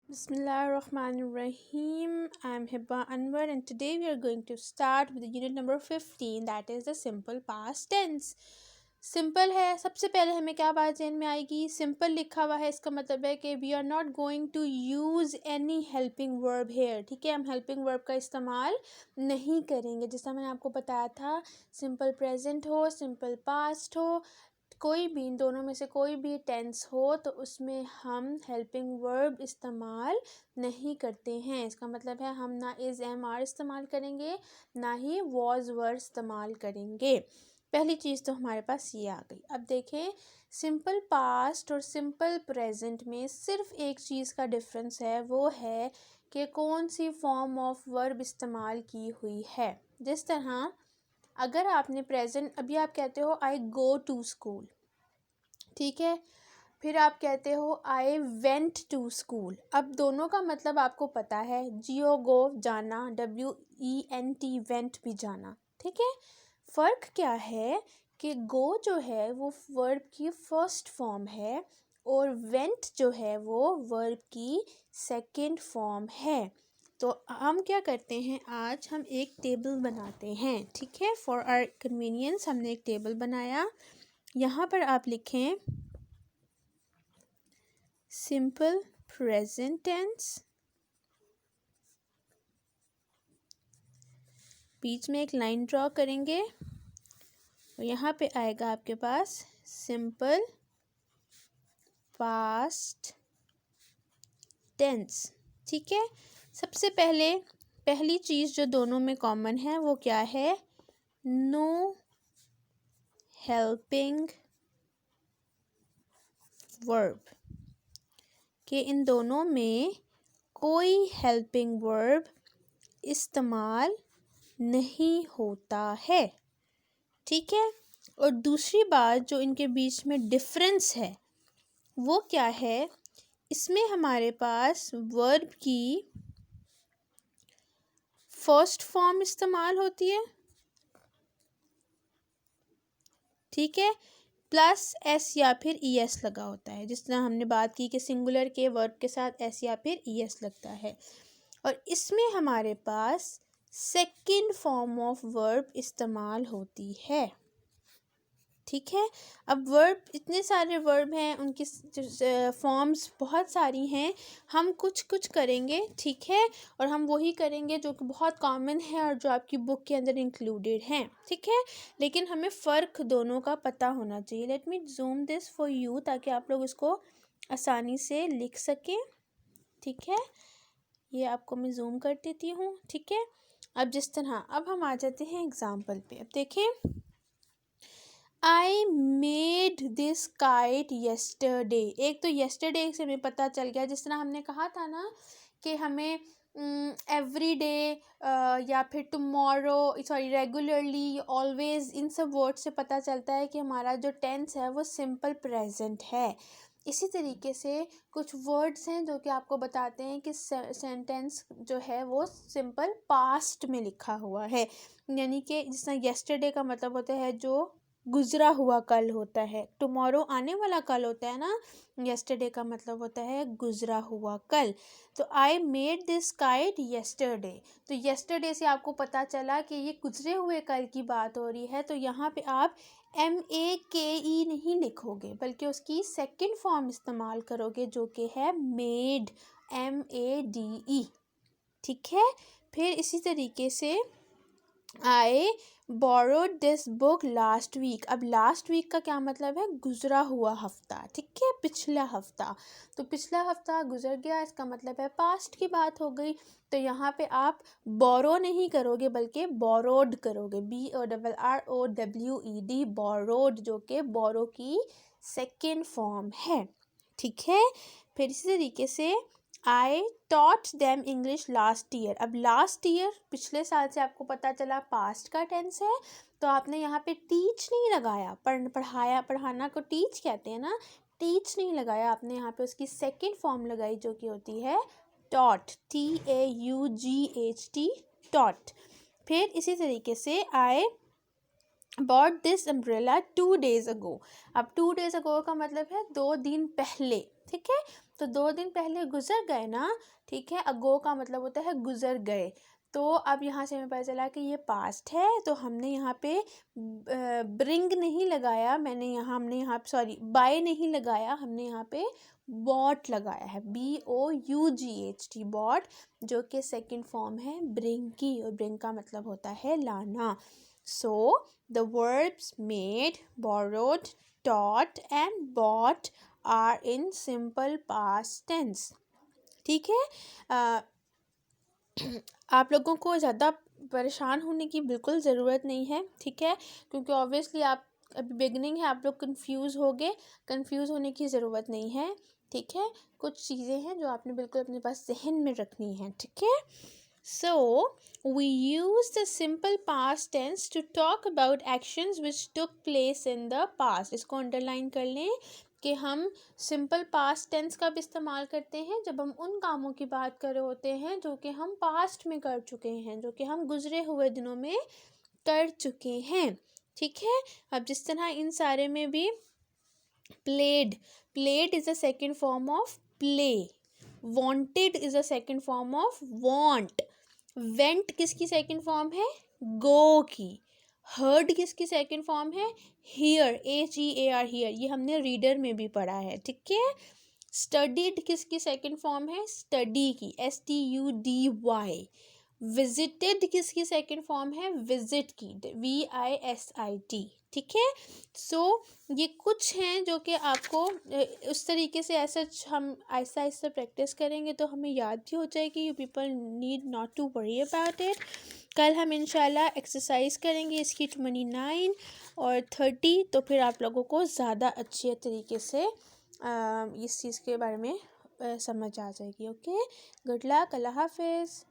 Bismillahirrahmanirrahim. I'm Hibba Anwar and today we are going to start with the unit number 15, that is the simple past tense. Simple है, सबसे पहले हमें क्या बात ज़हन में आएगी? सिंपल लिखा हुआ है, इसका मतलब है कि we are not going to use any helping verb here. ठीक है, हम हेल्पिंग वर्ब का इस्तेमाल नहीं करेंगे. जैसा मैंने आपको बताया था, सिंपल प्रेजेंट हो, सिंपल पास्ट हो, कोई भी इन दोनों में से कोई भी टेंस हो तो उसमें हम हेल्पिंग वर्ब इस्तेमाल नहीं करते हैं. इसका मतलब है हम ना इज़ एम आर इस्तेमाल करेंगे, ना ही वॉज वर इस्तेमाल करेंगे. पहली चीज़ तो हमारे पास ये आ गई. अब देखें, सिंपल पास्ट और सिंपल प्रेजेंट में सिर्फ एक चीज़ का डिफरेंस है, वो है कि कौन सी फॉर्म ऑफ वर्ब इस्तेमाल की हुई है. जिस तरह अगर आपने प्रेजेंट, अभी आप कहते हो आई गो टू स्कूल, ठीक है, फिर आप कहते हो आई वेंट टू स्कूल. अब दोनों का मतलब आपको पता है, जियो गो जाना, WENT वेंट भी जाना. ठीक है, फ़र्क क्या है कि गो जो है वो वर्ब की फर्स्ट फॉर्म है और वेंट जो है वो वर्ब की सेकंड फॉर्म है. तो हम क्या करते हैं, आज हम एक टेबल बनाते हैं. ठीक है, फॉर आवर कन्वीनियंस हमने एक टेबल बनाया. यहाँ पर आप लिखें सिंपल प्रेजेंट टेंस, बीच में एक लाइन ड्रॉ करेंगे और यहाँ पे आएगा आपके पास सिंपल पास्ट टेंस. ठीक है, सबसे पहले पहली चीज़ जो दोनों में कॉमन है वो क्या है? No helping verb. कि इन दोनों में कोई हेल्पिंग वर्ब इस्तेमाल नहीं होता है. ठीक है, और दूसरी बात जो इनके बीच में डिफरेंस है वो क्या है? इसमें हमारे पास वर्ब की फर्स्ट फॉर्म इस्तेमाल होती है. ठीक है, प्लस एस या फिर ES लगा होता है. जिस तरह हमने बात की कि सिंगुलर के वर्ब के साथ एस या फिर ES लगता है. और इसमें हमारे पास सेकंड फॉर्म ऑफ वर्ब इस्तेमाल होती है. ठीक है, अब वर्ब, इतने सारे वर्ब हैं, उनकी फॉर्म्स बहुत सारी हैं. हम कुछ कुछ करेंगे, ठीक है, और हम वही करेंगे जो कि बहुत कॉमन है और जो आपकी बुक के अंदर इंक्लूडेड हैं. ठीक है, लेकिन हमें फ़र्क दोनों का पता होना चाहिए. Let me zoom this for you ताकि आप लोग इसको आसानी से लिख सकें. ठीक है, ये आपको मैं जूम कर देती हूँ. ठीक है, अब जिस तरह, अब हम आ जाते हैं एग्ज़ाम्पल पे. अब देखें, I made this kite yesterday. एक तो येस्टरडे से हमें पता चल गया, जिस तरह हमने कहा था ना कि हमें एवरी डे या फिर टुमारो, सॉरी रेगुलरली, ऑलवेज, इन सब वर्ड से पता चलता है कि हमारा जो टेंस है वो सिंपल प्रेजेंट है. इसी तरीके से कुछ वर्ड्स हैं जो कि आपको बताते हैं कि सेंटेंस जो है वो सिंपल पास्ट में लिखा हुआ है. यानी कि जिस तरह येस्टरडे का मतलब होता है जो गुजरा हुआ कल होता है, टुमारो आने वाला कल होता है ना, येस्टरडे का मतलब होता है गुजरा हुआ कल. तो I made this kite yesterday, तो येस्टरडे से आपको पता चला कि ये गुजरे हुए कल की बात हो रही है. तो यहाँ पे आप MAKE नहीं लिखोगे बल्कि उसकी सेकंड फॉर्म इस्तेमाल करोगे जो कि है मेड, MADE. ठीक है, फिर इसी तरीके से I borrowed this book last week. अब लास्ट वीक का क्या मतलब है? गुजरा हुआ हफ्ता. ठीक है, पिछला हफ्ता. तो पिछला हफ्ता गुजर गया, इसका मतलब है पास्ट की बात हो गई. तो यहाँ पे आप बोरो नहीं करोगे बल्कि बोरोड करोगे, BORROWED, बोरोड, जो कि बोरो की सेकेंड फॉर्म है. ठीक है, फिर इसी तरीके से I taught them English last year. अब लास्ट ईयर पिछले साल से आपको पता चला पास्ट का टेंस है, तो आपने यहाँ पे टीच नहीं लगाया. पढ़ाया, पढ़ाना को टीच कहते हैं ना, टीच नहीं लगाया आपने, यहाँ पे उसकी सेकंड फॉर्म लगाई जो कि होती है टॉट, TAUGHT, टॉट. फिर इसी तरीके से I bought this umbrella 2 days ago. अब 2 days ago का मतलब है 2 दिन पहले. ठीक है। तो 2 दिन पहले गुजर गए ना, ठीक है। अगो का मतलब होता है गुजर गए। तो अब यहाँ से हमें पता चला कि ये पास्ट है, तो हमने यहाँ पे ब्रिंग नहीं लगाया, हमने यहाँ सॉरी बाय नहीं लगाया, हमने यहाँ पे बॉट लगाया है, BOUGHT बॉट, जो कि सेकंड फॉर्म है ब्रिंग की, और ब्रिंग का मतलब होता है लाना। So the verbs made, borrowed, taught and bought are in simple past tense. ठीक है। आप लोगों को ज़्यादा परेशान होने की बिल्कुल ज़रूरत नहीं है, ठीक है, क्योंकि ऑब्वियसली आप अभी बिगनिंग है, आप लोग कंफ्यूज हो गए, कंफ्यूज होने की ज़रूरत नहीं है, ठीक है। कुछ चीज़ें हैं जो आपने बिल्कुल अपने पास जहन में रखनी है, ठीक है। So, we use the simple past tense to talk about actions which took place in the past. इसको अंडरलाइन कर लें कि हम सिंपल पास्ट टेंस का भी इस्तेमाल करते हैं जब हम उन कामों की बात कर रहे होते हैं जो कि हम पास्ट में कर चुके हैं, जो कि हम गुजरे हुए दिनों में कर चुके हैं, ठीक है। अब जिस तरह इन सारे में भी played is a second form of play, wanted is a second form of want, went किसकी सेकंड फॉर्म है, go की, heard किसकी सेकंड फॉर्म है, hear, HEAR, hear, ये हमने रीडर में भी पढ़ा है, ठीक है। studied किसकी सेकंड फॉर्म है, study की, STUDY, विजिटेड किसकी सेकंड फॉर्म है, विजिट की, VISIT, ठीक है। सो ये कुछ हैं जो कि आपको उस तरीके से ऐसा हम ऐसा ऐसा प्रैक्टिस करेंगे तो हमें याद भी हो जाएगी। You people need not to worry about it. कल हम इंशाल्लाह एक्सरसाइज करेंगे इसकी 29 और 30, तो फिर आप लोगों को ज़्यादा अच्छे तरीके से इस चीज़ के बारे में समझ आ जाएगी। ओके, गुड लक, अल्लाह हाफिज़।